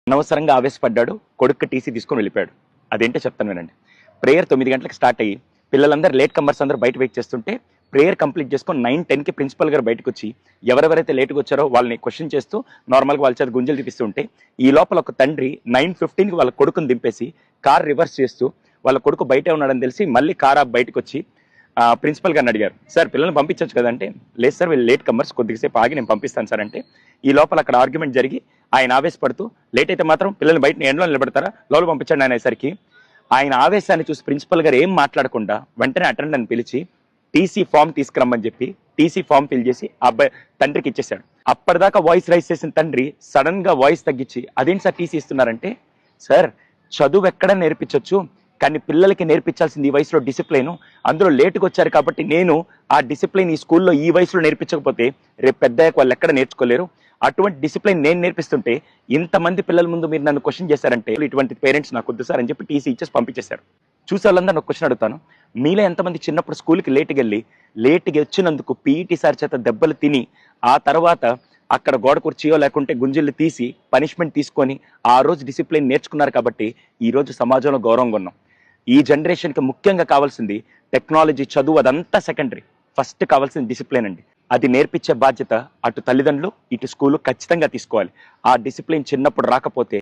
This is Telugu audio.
అనవసరంగా ఆవేశపడ్డాడు, కొడుకు టీసీ తీసుకొని వెళ్ళిపోయాడు. అదేంటో చెప్తాను వినండి. ప్రేయర్ 9 గంటలకు స్టార్ట్ అయ్యి పిల్లలందరూ లేట్ కమర్స్ అందరూ బయట వెయిట్ చేస్తుంటే ప్రేయర్ కంప్లీట్ చేసుకొని 9:10కి ప్రిన్సిపల్ గారు బయటకు వచ్చి ఎవరెవరైతే లేట్గా వచ్చారో వాళ్ళని క్వశ్చన్ చేస్తూ నార్మల్గా వాళ్ళ చేత గుంజలు తీపిస్తుంటే ఈ లోపల ఒక తండ్రి 9:15కి వాళ్ళ కొడుకుని దింపేసి కార్ రివర్స్ చేస్తూ వాళ్ళ కొడుకు బయటే ఉన్నాడని తెలిసి మళ్ళీ కార్ బయటకు వచ్చి ప్రిన్సిపల్ గారిని అడిగారు, సార్ పిల్లల్ని పంపించవచ్చు కదంటే, లేదు సార్ వీళ్ళు లేట్ కమర్స్, కొద్దిసేపు ఆగి నేను పంపిస్తాను సార్ అంటే ఈ లోపల అక్కడ ఆర్గ్యుమెంట్ జరిగి ఆయన ఆవేశపడుతూ లేట్ అయితే మాత్రం పిల్లల్ని బయట ఎండలో నిలబెడతారా, లోపల పంపించండి అనేసరికి ఆయన ఆవేశాన్ని చూసి ప్రిన్సిపల్ గారు ఏం మాట్లాడకుండా వెంటనే అటెండెంట్ పిలిచి టీసీ ఫామ్ తీసుకురమ్మని చెప్పి టీసీ ఫామ్ ఫిల్ చేసి అబ్బాయి తండ్రికి ఇచ్చేశాడు. అప్పటిదాకా వాయిస్ రైజ్ చేసిన తండ్రి సడన్ గా వాయిస్ తగ్గించి అదేంటి సార్ టీసీ ఇస్తున్నారంటే, సార్ చదువు ఎక్కడ నేర్పించవచ్చు కానీ పిల్లలకి నేర్పించాల్సింది ఈ వయసులో డిసిప్లైన్, అందులో లేటుగా వచ్చారు కాబట్టి నేను ఆ డిసిప్లైన్ ఈ స్కూల్లో ఈ వయసులో నేర్పించకపోతే రేపు పెద్దయ్యాక వాళ్ళు ఎక్కడ నేర్చుకోలేరు, అటువంటి డిసిప్లైన్ నేను నేర్పిస్తుంటే ఇంతమంది పిల్లల ముందు మీరు నన్ను క్వశ్చన్ చేశారంటే ఇటువంటి పేరెంట్స్ నాకు వద్దు సార్ అని చెప్పి టీసీ ఇచ్చేసి పంపించేశారు. చూసే వాళ్ళందరూ ఒక క్వశ్చన్ అడుగుతాను, మీలో ఎంతమంది చిన్నప్పుడు స్కూల్కి లేటుగా వచ్చినందుకు పీఈటీ సార్ చేత దెబ్బలు తిని ఆ తర్వాత అక్కడ గోడ కుర్చీయో లేకుంటే గుంజిళ్ళు తీసి పనిష్మెంట్ తీసుకొని ఆ రోజు డిసిప్లిన్ నేర్చుకున్నారు కాబట్టి ఈ రోజు సమాజంలో గౌరవంగా ఉన్నాం. ఈ జనరేషన్కి ముఖ్యంగా కావాల్సింది టెక్నాలజీ, చదువు అదంతా సెకండరీ, ఫస్ట్ కావాల్సింది డిసిప్లిన్ అండి. అది నేర్పించే బాధ్యత అటు తల్లిదండ్రులు ఇటు స్కూలు ఖచ్చితంగా తీసుకోవాలి. ఆ డిసిప్లిన్ చిన్నప్పుడు రాకపోతే